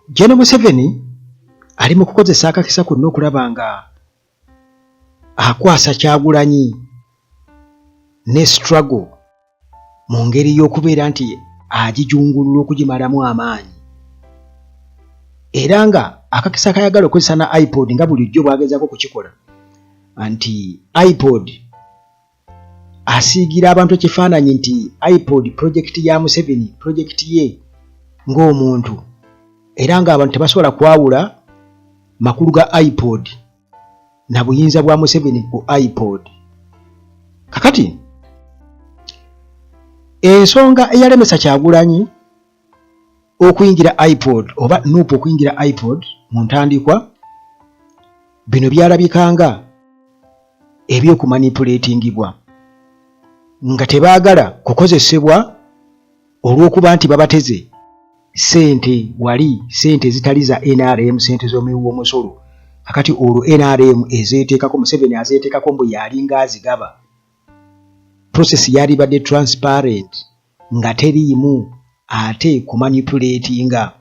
General Museveni ali mu kukozesa akakisa konna okulaba nga akwasa Kyagulanyi ne struggle mu ngeri y'okubeera nti agijungulula okugimalamu amaanyi. Era nga akakisa kayagala okozesa na iPod nga bulijjo bwagezako kukikola nti iPod asiigira abantu ekifaananyi nti iPod project ya Museveni, project ye ng'omuntu, era ng'abantu tebasobola kwawula makulu ga iPod na buyinza bwa Museveni ku iPod. Kakati ensonga eyalemesa Kyagulanyi okuyingira iPod oba Nuupu okuyingira iPod mu ntandikwa, bino byalabikanga ebyokumanipulatingibwa nga tebaagala kukozesebwa olw'okuba nti babateze sente wali, sente zitali za NRM, sente z'omuwi w'omusolo. Kakati olwo NRM ezeeteekako, Museveni azeeteekako mbu yalinga azigaba. Process yali badde transparent nga teriimu ate kumanipulatinga,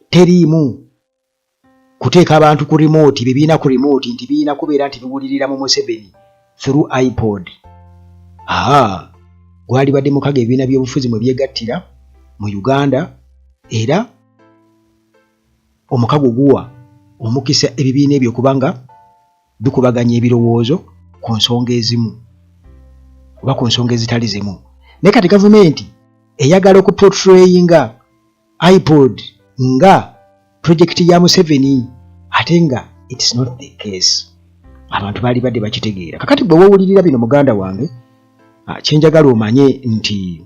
teriimu kuteeka abantu ku remote, bibiina ku remote nti biina kubeera nti biwulirira mu Museveni through iPod. Gwali badde mukaga ebibiina by'obufuzi mwe byegattira mu Uganda, era omukago guwa omukisa ebibiina ebyo kubanga bikubaganya ebirowoozo ku nsonga ezimu oba ku nsonga ezitali zimu. Naye kati gavumenti eyagala okuportrayinga iPod nga project ya Museveni, ate nga it's not the case. Abantu baali badde bakitegeera. Kakati bwe wawulirira bino muganda wange, kyenjagala omanye nti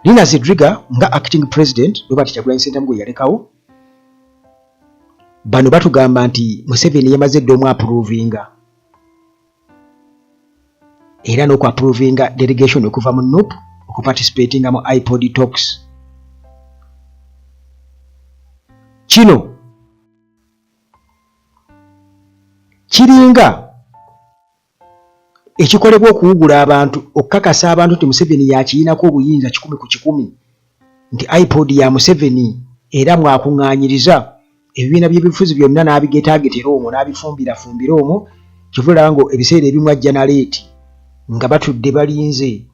Linus Zedriga nga acting president Robert Kyagulanyi Ssentamu gwe yalekawo, bano batugamba nti Museveni yamaze dde omwapuruvinga era n'okwapuruvinga delegation okuva mu Nuupu okuparticipatinga mu iPod talks. Kino kiringa ekikolebwa okuwugula abantu, okukakasa abantu nti Museveni yakiyinako obuyinza 100 nti iPod ya Museveni, era mwakuŋŋaanyiriza ebibiina by'ebifuzi byonna n'abigetaagetera omwo n'abifumbira omwo. Kivula ngo ebiseera ebimu ajja na leeti nga batudde balinze,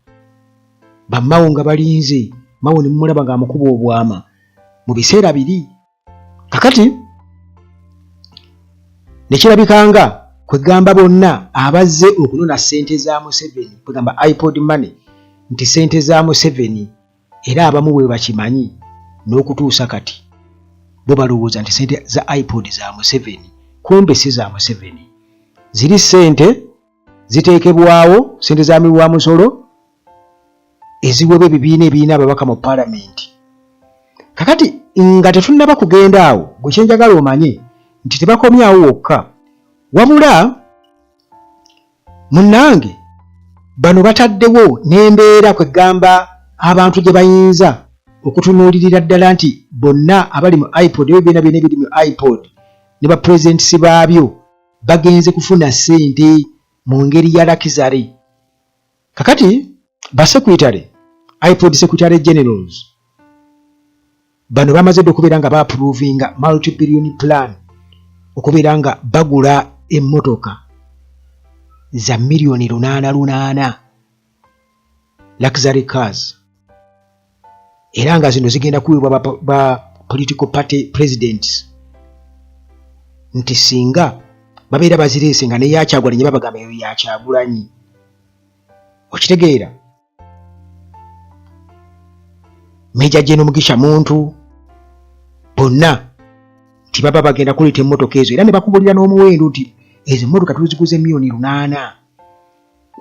bammawo nga balinze, mawo ne mumulaba ng'amukuba obwama mu biseera biri. Kakati ne kirabikanga kwegamba bonna abazze okunona ssente za Museveni, kwegamba iPod money, nti ssente za Museveni, era abamu bwe bakimanyi n'okutuusa kati bo balowooza nti ssente za iPod za Museveni, kumbe si za Museveni. Ziri ssente ziteekebwawo, ssente za miwa musolo eziweebwa ebibiina ababaka mu Parliament. Kakati nga tetunnaba kugenda awo, gwe kyenjagala omanye nti tebakomyawo wokka, wabula munnange bano bataddewo n'embeera kwegamba abantu gye bayinza okutunuulirira ddala nti bonna abali mu iPod, ebibiina byonna ebiri mu iPod ne bapresidentsi baabyo bagenze kufuna ssente mu ngeri ya lakizale. Kakati basekretary, iPod secretary generals, bano bamaze dde okubeera nga baapuruvinga multi-billion plan okubeera nga bagula emmotoka za million 8 luxury cars, era nga zino zigenda kuweebwa ba political party presidents nti singa babeera bazireese nga ne Kyagulanyi babagamba eyo ya Kyagulanyi. Okitegeera? Major General Mugisha Muntu bonna nti baba bagenda kuleeta emmotoka ezo, era ne bakubulira n'omuwendo nti ezo emmotoka tuziguze million 8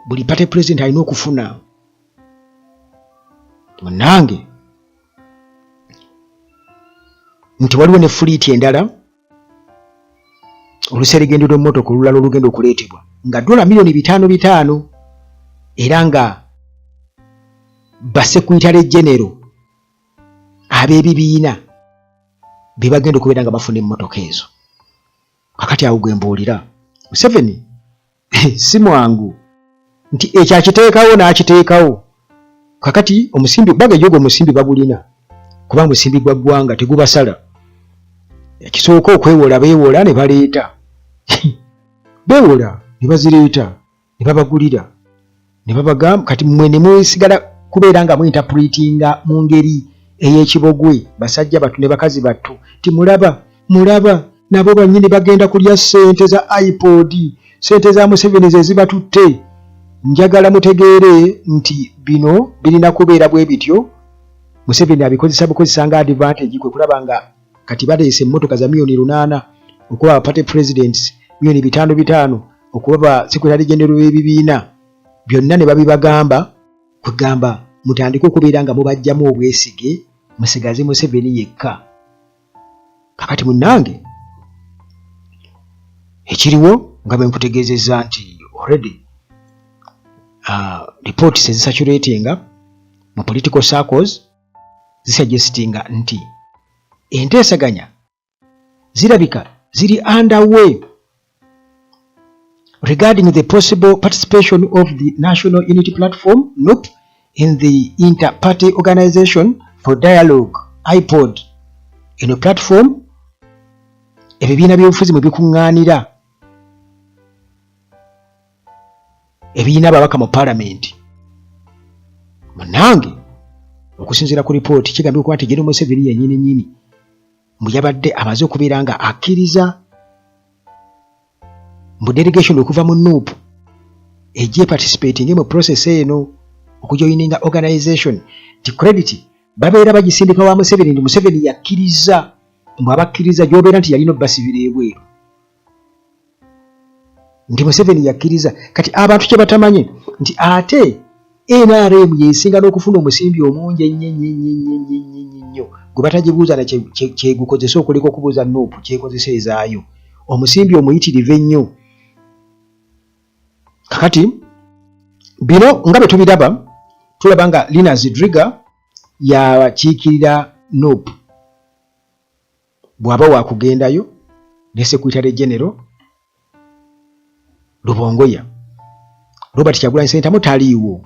buli party president alina okufuna. Munnange nti waliwo ne fleet endala oluserigendo lw'emmotoka olulala olugenda okuleetebwa nga $5 million, era nga basekretary general ab'ebibiina be bagenda okubeera nga bafuna emmotoka ezo. Kakati awo gwe mbuulira Museveni si mwangu nti ekyakiteekawo n'akiteekawo. Kakati omusimbi baga ejogo omusimbi bagulina kuba musimbi gwa ggwanga tegubasala. Ekisooka okwewola beewola ne baleeta beewola ne bazireeta ne babagulira ne babagamba kati mmwe ne musigala kubeera nga muinterpretinga mu ngeri ey'ekibogwe basajja battu ne bakazi battu ti mulaba nabo bannyini bagenda kulya ssente za iPod, ssente za Museveni ze zibatutte. Njagala mutegeere nti bino birina kubeera bwe bityo. Museveni abikozesa nga advantage kwe kulaba nga kati baleese emmotoka za $800 okuba abapate presidents $500 okuba ba secretary general w'ebibiina byonna ne babibagamba kugamba mutandike okubeera nga mubajjamu obwesige musigaze Museveni yekka. Kakati munnange ekiriwo nga bwe nkutegeezezza nti already reports ezisaturatinga mu political circles zisuggestinga nti enteesaganya zirabika ziri underway regarding the possible participation of the National Unity Platform NUP in the Inter-Party Organization for Dialogue IPOD. Eno platform ebibiina by'obufuzi mwe bikuŋŋaanira ebiina ababaka mu parliament. Munnange okusinziira ku ripooti kigambye okuba nti General Museveni yennyini mbu yabadde amaze okubeera nga akkiriza mu delegation okuva mu NUP ejje participating mu process eno okujoininga organization ti credit babeera bagisindika wa Museveni ndi Museveni yakkiriza mbu abakkiriza gy'obeera nti yalina obbasibira ebweru ndi Museveni yakkiriza. Kati abantu kye batamanye nti ate NRM yesinga n'okufuna omusimbi omungi ennyo gwe batagibuuza na kyegukozesa okuleka okubuuza NUP kyekozesa ezaayo omusimbi omuyitirivu ennyo. Kakati bino nga bwe tubiraba tulaba nga Linus Driga yakiikirira NUP bw'aba waakugendayo ne Secretary General Lubongoya. Robert Kyagulanyi Ssentamu taliiwo.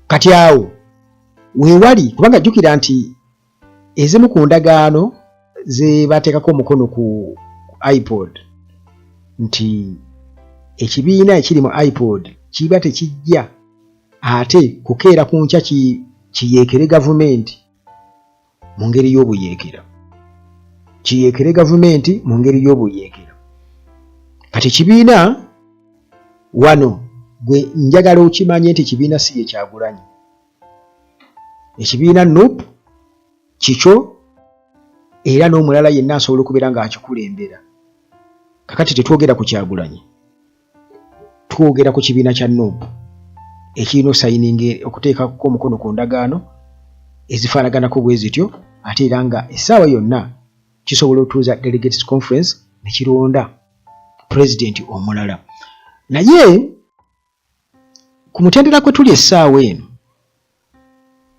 Kati awo weewali kubanga jjukira nti ezimu ku ndagaano ze bateekako omukono ku iPod nti ekibiina ekiri mu iPod kiba tekijja ate kukeera ku nkya kiyeekere gavumenti mu ngeri y'obuyeekera. Kiyeekere gavumenti mu ngeri y'obuyeekera. Kati ekibiina wano gwe njagala okimanye nti ekibiina si ye Kyagulanyi. Ekibiina NUP kikyo era n'omulala yenna asobola okubeera ng'akikulembera. Kakati tetwogera ku Kyagulanyi, twogera ku kibiina kya NUP ekirina osayininga okuteekako omukono ku ndagaano ezifaanaganako bwe zityo ate era nga essaawa yonna kisobola otuuza delegates conference ne kironda president omulala. Naye ku mutendera kwe tuli essaawa eno,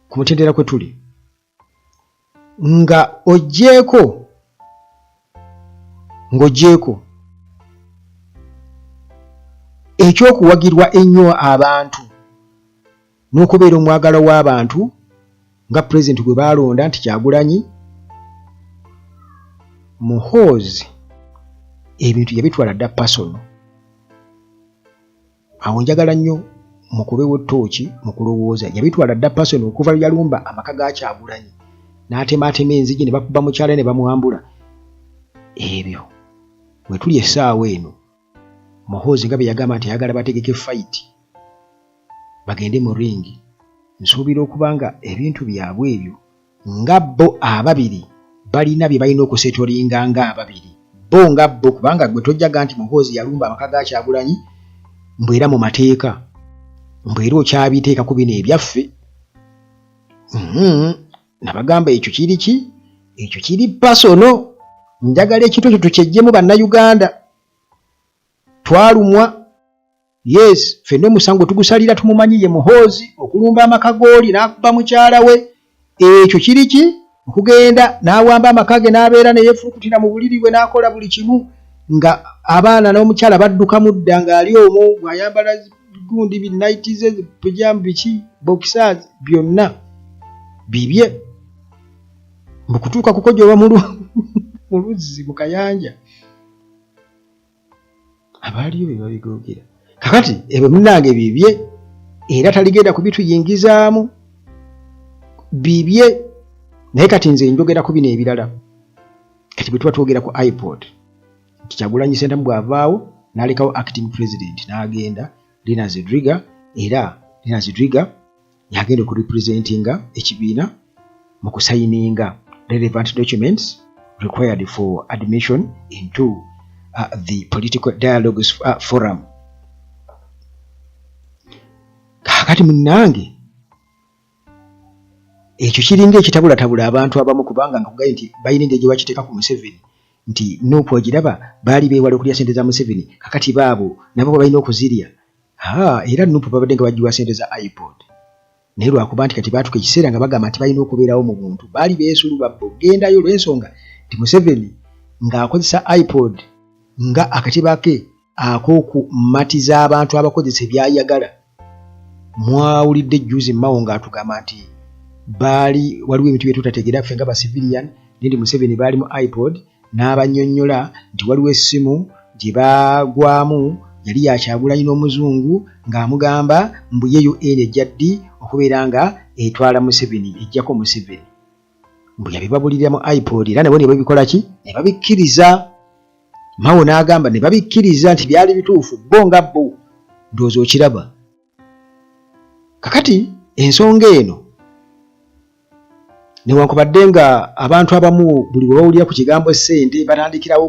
ku mutendera kwe tuli ng'oggyeeko ekyokuwagirwa ennyo abantu n'okubeera omwagalo w'abantu nga president gwe baalonda nti Kyagulanyi, Muhoozi ebintu yabitwala dda personal. Awo njagala nnyo mukubewo ttooki mu kulowooza. Yabitwala dda personal okuva yalumba amaka ga Kyagulanyi n'atemaatema enzigi ne bakuba mukyala ne bamuwambula. Ebyo we tuli essaawa eno Muhoozi nga bwe yagamba nti ayagala bategeke fight bagende mu ringi. Nsuubira okuba nga ebintu byabwe ebyo nga bo ababiri balina bye balina okusetolinga nga ababiri bo nga bo, kubanga gwe tojjaga nti Muhoozi yalumba amaka ga Kyagulanyi mbw era mu mateeka mbw era okyabiteeka ku bino ebyaffe. Nabagamba ekyo kiri ki? Ekyo kiri pasono. Njagala ekintu ekyo tukyeggyemu bannayuganda. Twalumwa, yes, ffenna omusango tugusalira tumumanyi ye Muhoozi okulumba amaka g'oli n'akuba mukyala we. Ekyo kiri ki? Okugenda n'awamba amaka ge n'abeera ne yeefulukutira mu buliri bwe n'akola buli kimu nga abaana n'omukyala badduka mudda ng'ali omwo bw'ayambala bigundi binaitize pajama biki boxers byonna bibye mbukutuuka kukojoba muluzzi mu kayanja abaaliyo be babigogera kakati ebyo munnange bibye era taligenda kubituyingizaamu bibye naye kati nze njogera ku bino ebirala kati bwe tuba twogera ku iPod Kyagulanyi Ssentamu bw'avaawo n'alekawo acting president n'agenda Linus Zedriga era Linus Zedriga yagenda okurepresentinga ekibiina mu kusayininga relevant documents required for admission into the political dialogues forum. Kakati munnange ekyo kiringa ekitabulatabula abantu abamu kubanga nkugaye nti bayina engeri gye bakiteeka ku Museveni nti Nuupu ogiraba baali beewala okulya ssente za Museveni kakati baabo nabo balina okuzirya era Nuupu babadde nga bagiwa ssente za iPod naye lwakuba nti kati baatuka ekiseera nga bagamba nti balina okubeerawo mu buntu baali beesuluba bogendayo olw'ensonga nti Museveni ng'akozesa iPod nga akatiba ke ak'okumatiza abantu abakozesa ebyayagala mwawulidde juzi Mao ng'atugamba nti baali waliwo ebintu bye tutategeera ffe nga ba civilian nindi Museveni baali mu iPod n'abannyonnyola nti waliwo essimu gye baagwamu yali ya Kyagulanyi n'omuzungu ng'amugamba mbu ye UN ejja ddi okubeera nga etwala Museveni ejjako Museveni mbu yabibabulira mu iPod era nabo ne babikola ki ne babikkiriza Mao n'agamba ne babikkiriza nti byali bituufu bo nga bo ndowooza okiraba kakati ensonga eno newankubadde nga abantu abamu buli bwe bawulira ku kigambo ssente batandikirawo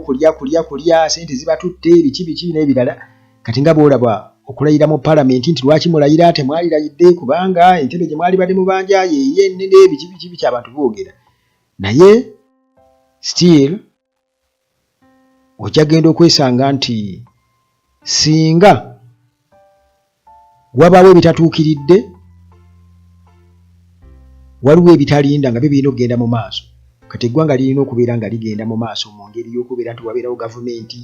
kulya ssente zibatutte biki n'ebirala kati nga boolaba okulayira mu palamenti nti lwaki mulayira temwalilayidde kubanga entebe gye mwali badde mubanja yeye nnene biki abantu boogera naye still ojja genda okwesanga nti singa wabaawo ebitatuukiridde waliwo ebitalinda nga birina okugenda mu maaso kati eggwanga lirina okubeera nga ligenda mu maaso mu ngeri y'okubeera nti wabeerawo gavumenti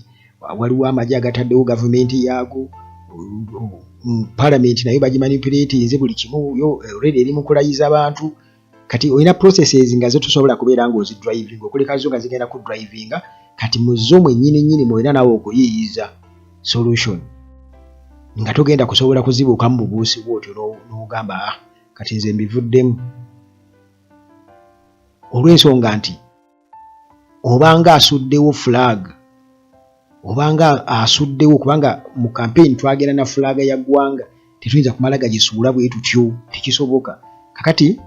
waliwo amagye agataddewo gavumenti yaago palamenti nayo bagimanipulatinze buli kimu yo already eri mu kulayiza abantu kati olina processes nga zo tosobola kubeera nga ozidriving okuleka zo nga zigenda ku drivinga kati muzo mwennyini mwena nawe okuyiyiza solution nga togenda kusobola kuzibuukamu bubuusi bwotyo n'ogamba kati nze mbivuddemu olw'ensonga nti obanga asuddewo flag obanga asuddewo kubanga mu campaign twagenda na flag ya ggwanga tetuyinza kumala gagisuula bwe tutyo tekisoboka kakati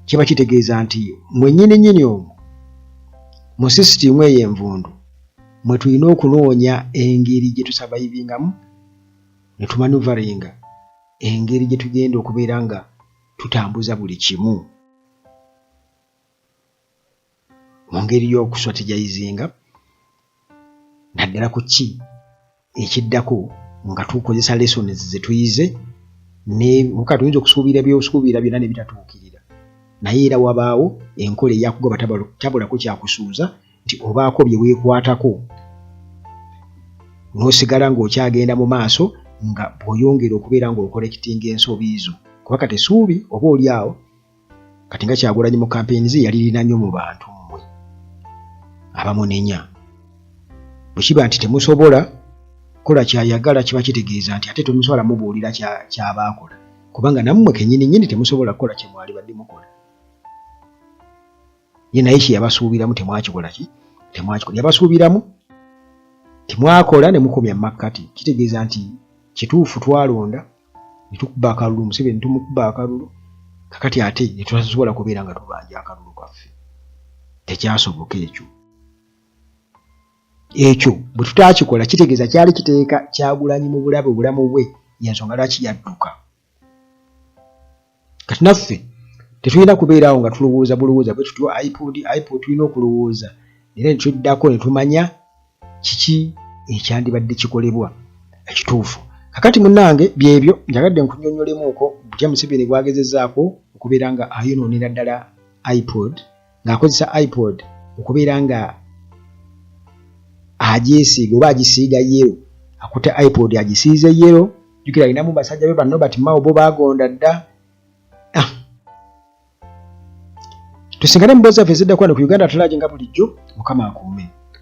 kiba kitegeeza nti mwennyini omwo mu system eyo envundu mwe tulina okunoonya engeri gye tusurvivingamu ne tumanuvaringa engeri gye tugenda okubeera nga tutambuza buli kimu mu ngeri y'okustrategizinga naddala ku ki ekiddako nga tukozesa lessons ze tuyize muka tuyinza okusuubira by'osuubira byonna ne bitatuukirira naye era wabaawo enkola eyakugoba tabulako kyakusuuza nti obaako bye weekwatako n'osigala ng'okyagenda mu maaso nga bw'oyongera okubeera ng'okolekitinga ensobi zo kuba kati essuubi oba oli awo kati nga Kyagulanyi mu campaign ze yalirina nnyo mu bantu mmwe abamunenya bwe kiba nti temusobola kola kyayagala kiba kitegeeza nti ate temusobola mubuulira kyabaakola kubanga nammwe kennyini temusobola kukola kye mwali badde mukola ye naye kye yabasuubiramu temwakikola yabasuubiramu temwakola ne mukomya makkati kitegeeza nti kituufu twalonda ne tukuba akalulu Museveni tumukuba akalulu kakati ate ne tutasobola kubeera nga tubanja akalulu kaffe tekyasoboka ekyo bwe tutakikola kitegeeza kyali kiteeka Kyagulanyi mu bulabe obulamu bwe yensonga lwaki yadduka kati naffe tetulina kubeerawo nga tulowooza bulowooza bwe tutyo iPod tulina okulowooza era ne tuddako ne tumanya kiki ekyandibadde kikolebwa ekituufu kakati munnange byebyo njagadde nkunyonnyolemuuko butya Museveni bwagezezzaako okubeera nga ayonoonera ddala iPod ng'akozesa iPod okubeera nga agyesiiga oba agisiiga yero akutte iPod agisiize yero jukira alinamu basajja be banno bati Mao bo bagonda dda. Tusingane mboza fezidda kwano ku Uganda Talage nga bulijjo, Mukama akuume.